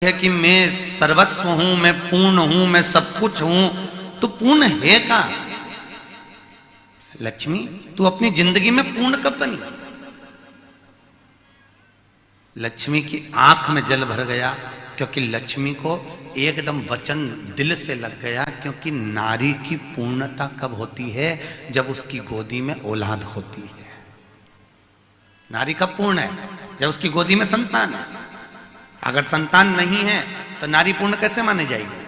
है कि मैं सर्वस्व हूं, मैं पूर्ण हूं, मैं सब कुछ हूं, तो पूर्ण है का? लक्ष्मी, तू अपनी जिंदगी में पूर्ण कब बनी? लक्ष्मी की आंख में जल भर गया क्योंकि लक्ष्मी को एकदम वचन दिल से लग गया, क्योंकि नारी की पूर्णता कब होती है? जब उसकी गोदी में औलाद होती है। नारी कब पूर्ण है? जब उसकी गोदी में संतान है। अगर संतान नहीं है तो नारी पूर्ण कैसे मानी जाएगी?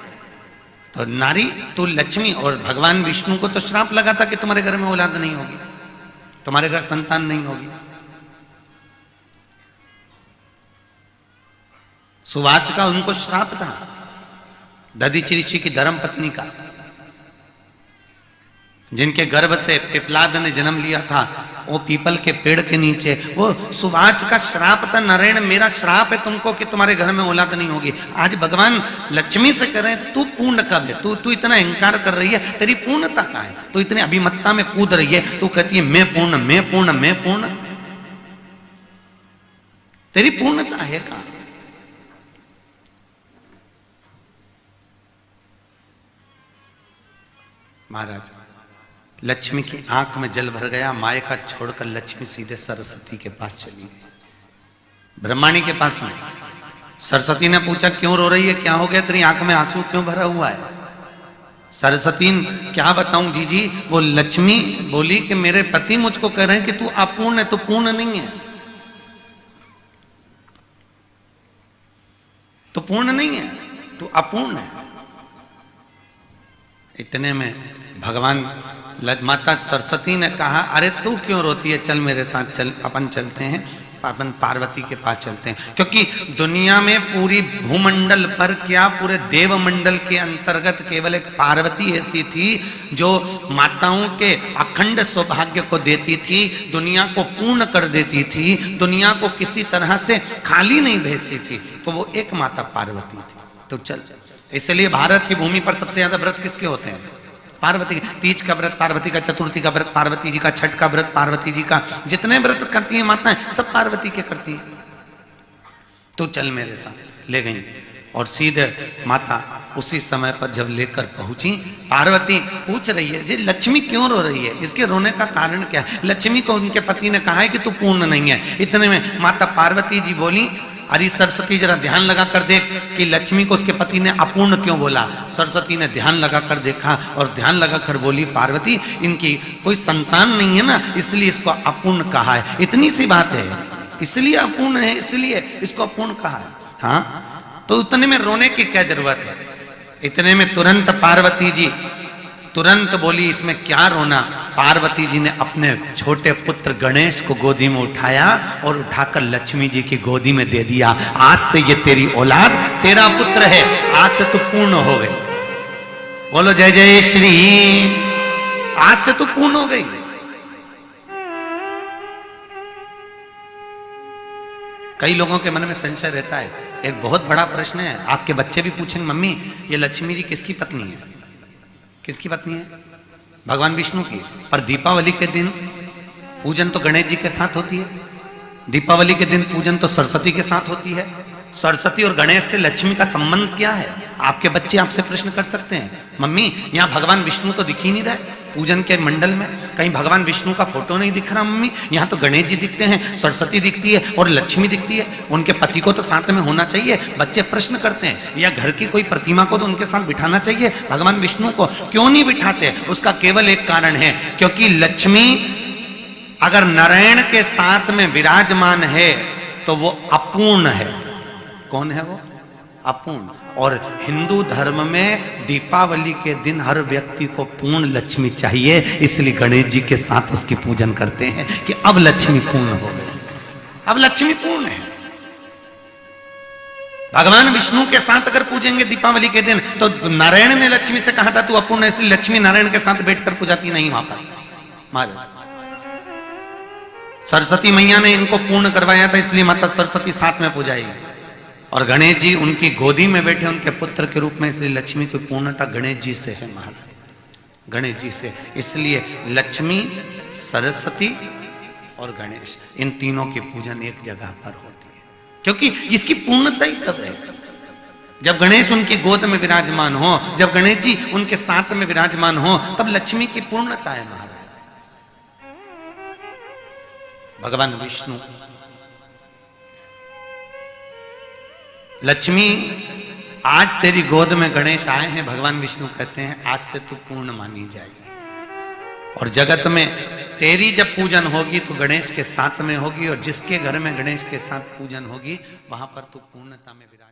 तो नारी तो लक्ष्मी, और भगवान विष्णु को तो श्राप लगा था कि तुम्हारे घर में औलाद नहीं होगी, तुम्हारे घर संतान नहीं होगी। सुवाच का उनको श्राप था, दधीचि ऋषि की धर्म पत्नी का, जिनके गर्भ से पिपलाद ने जन्म लिया था, वो पीपल के पेड़ के नीचे, वो सुवाच का श्राप था। नारायण, मेरा श्राप है तुमको कि तुम्हारे घर में औलाद नहीं होगी। आज भगवान लक्ष्मी से कह रहे हैं तू पूर्ण कब है? तू इतना अहंकार कर रही है, तेरी पूर्णता कहां है? तू इतने अभिमत्ता में कूद रही है, तू कहती है मैं पूर्ण, मैं पूर्ण, मैं पूर्ण। तेरी पूर्णता है कहां? महाराज, लक्ष्मी की आंख में जल भर गया। मायका छोड़कर लक्ष्मी सीधे सरस्वती के पास चली गई, ब्रह्माणी के पास में। सरस्वती ने पूछा क्यों रो रही है, क्या हो गया, तेरी आंख में आंसू क्यों भरा हुआ है? सरस्वती, क्या बताऊं जीजी, वो लक्ष्मी बोली कि मेरे पति मुझको कह रहे हैं कि तू अपूर्ण है, तू पूर्ण नहीं है, तू पूर्ण नहीं है, तू अपूर्ण है। इतने में भगवान माता सरस्वती ने कहा, अरे तू क्यों रोती है, चल मेरे साथ चल, अपन चलते हैं, अपन पार्वती के पास चलते हैं। क्योंकि दुनिया में पूरी भूमंडल पर क्या, पूरे देवमंडल के अंतर्गत केवल एक पार्वती ऐसी थी जो माताओं के अखंड सौभाग्य को देती थी, दुनिया को पूर्ण कर देती थी, दुनिया को किसी तरह से खाली नहीं भेजती थी। तो वो एक माता पार्वती थी। तो चल, इसलिए भारत की भूमि पर सबसे ज्यादा व्रत किसके होते हैं? पार्वती। तीज का व्रत पार्वती का, चतुर्थी का व्रत पार्वती जी का, छठ का व्रत पार्वती जी का, जितने व्रत करती हैं माताएं सब पार्वती के करती हैं। तो चल मेरे साथ, ले गई। और सीधे माता उसी समय पर जब लेकर पहुंची, पार्वती पूछ रही है जी लक्ष्मी क्यों रो रही है, इसके रोने का कारण क्या है? लक्ष्मी को उनके पति ने कहा है कि तू पूर्ण नहीं है। इतने में माता पार्वती जी बोली, अरे सरस्वती जरा ध्यान लगा कर देख कि लक्ष्मी को उसके पति ने अपूर्ण क्यों बोला। सरस्वती ने ध्यान लगा कर देखा और ध्यान लगा कर बोली, पार्वती इनकी कोई संतान नहीं है ना, इसलिए इसको अपूर्ण कहा है। इतनी सी बात है, इसलिए अपूर्ण है, इसलिए इसको अपूर्ण कहा है। हाँ, तो उतने में रोने की क्या जरूरत है? इतने में तुरंत पार्वती जी तुरंत बोली, इसमें क्या रोना। पार्वती जी ने अपने छोटे पुत्र गणेश को गोदी में उठाया और उठाकर लक्ष्मी जी की गोदी में दे दिया। आज से ये तेरी औलाद, तेरा पुत्र है, आज से तू पूर्ण हो गई। बोलो जय जय श्री। आज से तू पूर्ण हो गई। कई लोगों के मन में संशय रहता है, एक बहुत बड़ा प्रश्न है, आपके बच्चे भी पूछेंगे मम्मी ये लक्ष्मी जी किसकी पत्नी है? किसकी पत्नी है? भगवान विष्णु की। पर दीपावली के दिन पूजन तो गणेश जी के साथ होती है, दीपावली के दिन पूजन तो सरस्वती के साथ होती है। सरस्वती और गणेश से लक्ष्मी का संबंध क्या है? आपके बच्चे आपसे प्रश्न कर सकते हैं, मम्मी यहाँ भगवान विष्णु तो दिख ही नहीं रहा है पूजन के मंडल में, कहीं भगवान विष्णु का फोटो नहीं दिख रहा मम्मी, यहाँ तो गणेश जी दिखते हैं, सरस्वती दिखती है और लक्ष्मी दिखती है, उनके पति को तो साथ में होना चाहिए। बच्चे प्रश्न करते हैं, या घर की कोई प्रतिमा को तो उनके साथ बिठाना चाहिए, भगवान विष्णु को क्यों नहीं बिठाते? उसका केवल एक कारण है, क्योंकि लक्ष्मी अगर नारायण के साथ में विराजमान है तो वो अपूर्ण है। कौन है वो? अपूर्ण। और हिंदू धर्म में दीपावली के दिन हर व्यक्ति को पूर्ण लक्ष्मी चाहिए, इसलिए गणेश जी के साथ उसकी पूजन करते हैं कि अब लक्ष्मी पूर्ण हो गई, अब लक्ष्मी पूर्ण है। भगवान विष्णु के साथ अगर पूजेंगे दीपावली के दिन, तो नारायण ने लक्ष्मी से कहा था तू अपूर्ण है, इसलिए लक्ष्मी नारायण के साथ बैठकर पूजाती नहीं वहां पर। महाराज, सरस्वती मैया ने इनको पूर्ण करवाया था, इसलिए माता सरस्वती साथ में पूजाएगी। और गणेश जी उनकी गोदी में बैठे उनके पुत्र के रूप में, इसलिए लक्ष्मी की पूर्णता गणेश जी से है महाराज, गणेश जी से। इसलिए लक्ष्मी, सरस्वती और गणेश, इन तीनों की पूजन एक जगह पर होती है, क्योंकि इसकी पूर्णता ही तब है जब गणेश उनकी गोद में विराजमान हो, जब गणेश जी उनके साथ में विराजमान हो, तब लक्ष्मी की पूर्णता है महाराज। भगवान विष्णु, लक्ष्मी आज तेरी गोद में गणेश आए हैं, भगवान विष्णु कहते हैं आज से तू पूर्ण मानी जाएगी, और जगत में तेरी जब पूजन होगी तो गणेश के साथ में होगी, और जिसके घर में गणेश के साथ पूजन होगी वहां पर तू पूर्णता में विराजमान।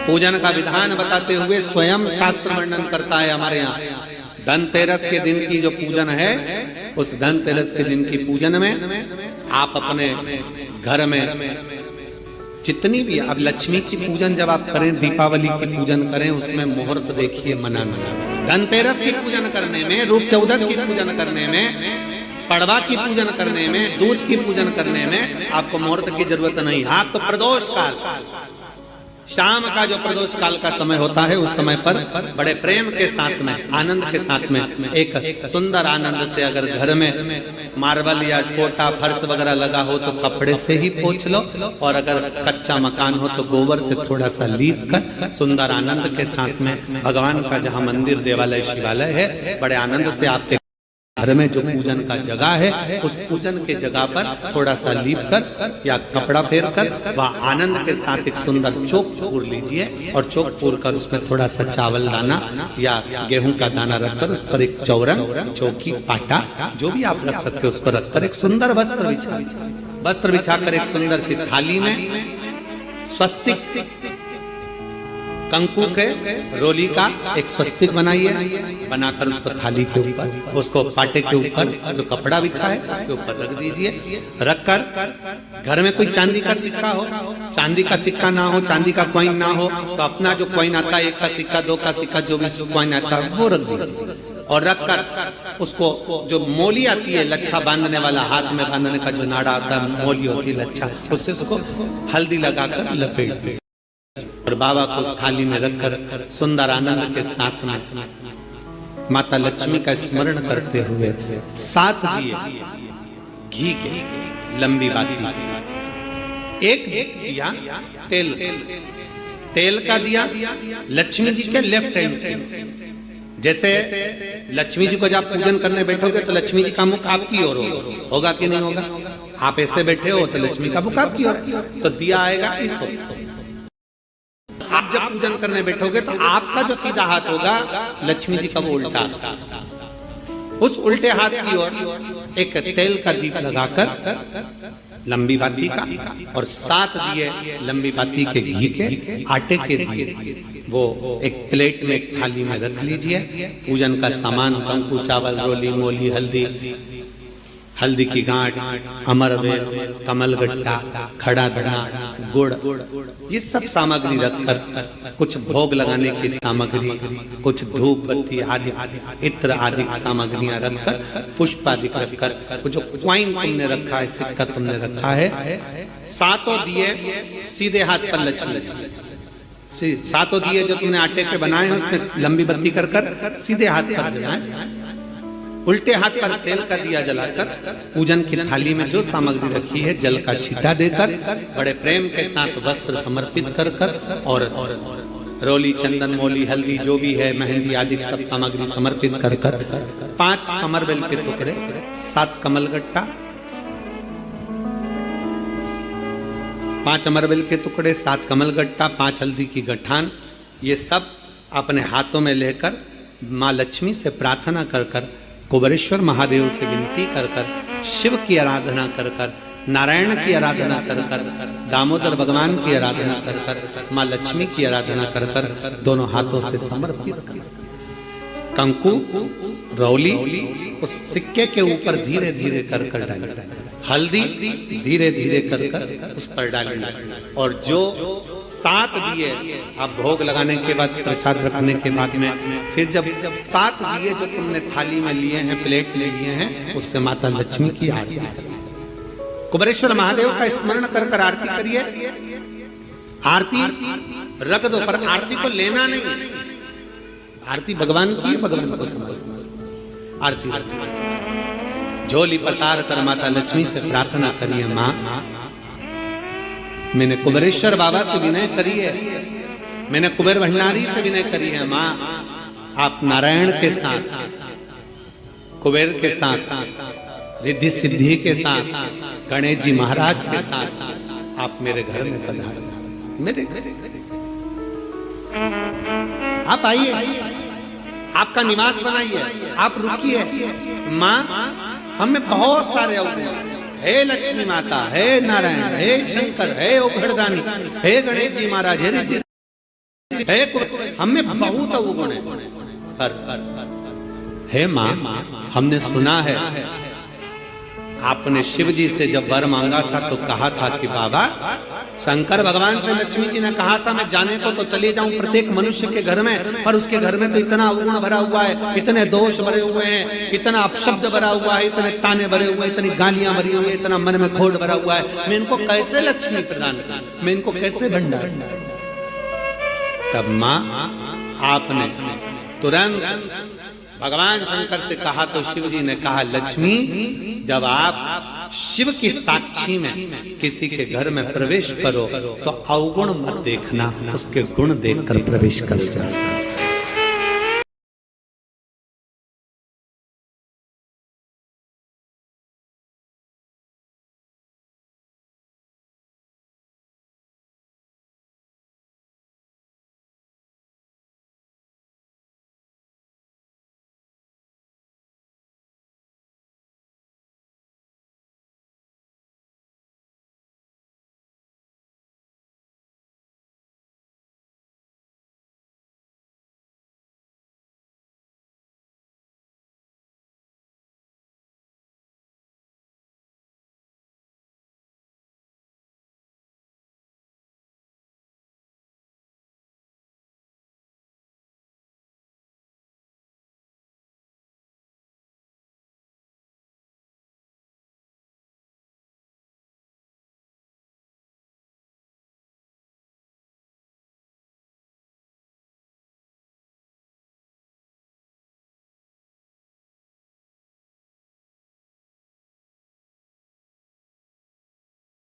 पूजन का विधान बताते हुए स्वयं शास्त्र वर्णन करता है हमारे यहाँ। धनतेरस के दिन की जो पूजन है, उस धनतेरस के दिन की पूजन में आप अपने घर में जितनी भी, अब लक्ष्मी की पूजन जब आप करें, दीपावली की पूजन करें, उसमें मुहूर्त देखिए मनाना। धनतेरस की पूजन करने में, रूप चौदस की पूजन करने में, पड़वा की पूजन करने में, दूज की पूजन करने में आपको मुहूर्त की जरूरत नहीं। आप तो प्रदोष काल, शाम का जो प्रदोष काल का समय होता है, उस समय पर बड़े प्रेम के साथ में, आनंद के साथ में, एक सुंदर आनंद से अगर घर में मार्बल या कोटा फर्श वगैरह लगा हो तो कपड़े से ही पोंछ लो, और अगर कच्चा मकान हो तो गोबर से थोड़ा सा लीप कर सुंदर आनंद के साथ में भगवान का जहाँ मंदिर, देवालय, शिवालय है, बड़े आनंद से आपके घर में जो पूजन का जगह है, उस पूजन के जगह पर थोड़ा सा लीप कर या कपड़ा फेर कर वह आनंद के साथ एक सुंदर चौक पूर लीजिए, और चौक पूर कर उसमें थोड़ा सा चावल दाना या गेहूं का दाना रखकर उस पर एक चौरंग, चौकी, पाटा जो भी आप रख सकते हो उसको रखकर एक सुंदर वस्त्र बिछाकर एक सुंदर सी थाली में स्वस्तिक कंकु के रोली का एक स्वस्तिक बनाइए, बनाकर उसको थाली के ऊपर, उसको पाटे के ऊपर जो कपड़ा बिछा है उसके ऊपर रख दीजिए। रखकर घर में कोई चांदी का सिक्का हो, चांदी का सिक्का ना हो, चांदी का कॉइन ना हो, तो अपना जो कॉइन आता है, 1 का सिक्का, 2 का सिक्का, जो भी कॉइन आता है वो रख दीजिए। और रखकर उसको जो मोली आती है, लच्छा बांधने वाला, हाथ में बांधने का जो नाड़ा आता है, मोली होती है लच्छा, उससे उसको हल्दी लगाकर लपेट दीजिए, और बाबा को थाली में रखकर सुंदर आनंद के साथ में माता लक्ष्मी का स्मरण करते हुए 7 दिए घी के, लंबी बाती, एक दिया तेल का दिया लक्ष्मी जी के लेफ्ट हैंड। जैसे लक्ष्मी जी को जब आप पूजन करने बैठोगे तो लक्ष्मी जी का मुख आपकी ओर होगा कि नहीं होगा? आप ऐसे बैठे हो तो लक्ष्मी का मुख आपकी ओर, तो दिया आएगा इस ओर। आप जब पूजन करने बैठोगे तो आपका जो सीधा हाथ होगा, लक्ष्मी जी का वो उल्टा, उस उल्टे हाथ की ओर एक तेल का दीप लगाकर लंबी बाती का, और 7 दिए लंबी बाती के घी के, आटे के दिए वो एक प्लेट में, एक थाली में रख लीजिए। पूजन का सामान, कंकु, चावल, रोली, मोली, हल्दी की गांठ, अमरवेल, कमलगट्टा, खड़ा धना, गुड़, ये सब सामग्री रखकर, कुछ भोग लगाने की सामग्री, कुछ धूप बत्ती आदि, इत्र आदि सामग्रियां रखकर, पुष्प आदि रखकर, जो क्वाइन तुमने रखा है, सिक्का तुमने रखा है, 7 दिए सीधे हाथ पर लक्ष्मी, 7 दिए जो तुमने आटे के बनाए हैं उसमें लंबी बत्ती कर सीधे हाथ पर जलाएं। उल्टे हाथ पर तेल का दिया जलाकर पूजन की थाली में जो सामग्री रखी है, जल का छींटा देकर, बड़े प्रेम के साथ वस्त्र समर्पित कर और रोली, चंदन, मोली, हल्दी जो भी है, मेहंदी आदि सब सामग्री समर्पित कर 5 कमरबेल के टुकड़े, 7 कमलगट्टा, 5 अमरबेल के टुकड़े, 7 कमलगट्टा, 5 हल्दी की गठान, ये सब अपने हाथों में लेकर माँ लक्ष्मी से प्रार्थना कर कुबेरेश्वर महादेव से विनती कर शिव की आराधना कर नारायण की आराधना कर दामोदर भगवान की आराधना कर माँ लक्ष्मी की आराधना कर दोनों हाथों से समर्पित कर कंकु, रौली उस सिक्के के ऊपर धीरे धीरे कर डाली, हल्दी धीरे धीरे कर उस पर डाली, और जो 7 दिए आप भोग लगाने के बाद, प्रसाद रखने के बाद में, फिर जब 7 दिए जो तुमने थाली में लिए हैं, प्लेट में लिए हैं, उससे माता लक्ष्मी की आरती करिए, कुबेरेश्वर महादेव का स्मरण कर आरती करिए। आरती रख दो, पर आरती को लेना नहीं, आरती भगवान की, भगवान को समझ, आरती झोली पसार कर माता लक्ष्मी से प्रार्थना करिए, माँ मैंने कुबेरेश्वर बाबा से विनय करी है मैंने कुबेर भंडारी से विनय करी है, माँ आप नारायण के साथ, कुबेर के साथ, रिद्धि सिद्धि के साथ, गणेश जी महाराज के साथ आप मेरे घर में पधार, मेरे घर आप आइए, आपका निवास बनाइए, आप रुकिए। माँ हमें बहुत सारे अवगुण, हे लक्ष्मी माता, हे नारायण, हे शंकर, हे उघड़दानी, हे गणेश जी महाराज, हे रिद्धि, हे हमें बहुत अवगुण है। पर हे माँ हमने सुना है आपने शिव जी से जब वर मांगा था तो कहा था कि बाबा, शंकर भगवान से लक्ष्मी जी ने कहा था मैं जाने को तो चले जाऊं प्रत्येक मनुष्य के घर में, पर उसके घर में तो इतना अवगुण भरा हुआ है, इतने दोष भरे हुए हैं, इतना अपशब्द भरा हुआ है, इतने ताने भरे हुए हैं, इतनी गालियां भरी हुई है, इतना मन में खोट भरा हुआ है, मैं इनको कैसे लक्ष्मी प्रदान करूं, मैं इनको कैसे भंडार। तब माँ आपने तुरंत भगवान शंकर से कहा तो शिव जी ने कहा, लक्ष्मी जब आप शिव की साक्षी में किसी के घर में प्रवेश करो तो अवगुण मत देखना, उसके गुण देखकर प्रवेश कर जाओ।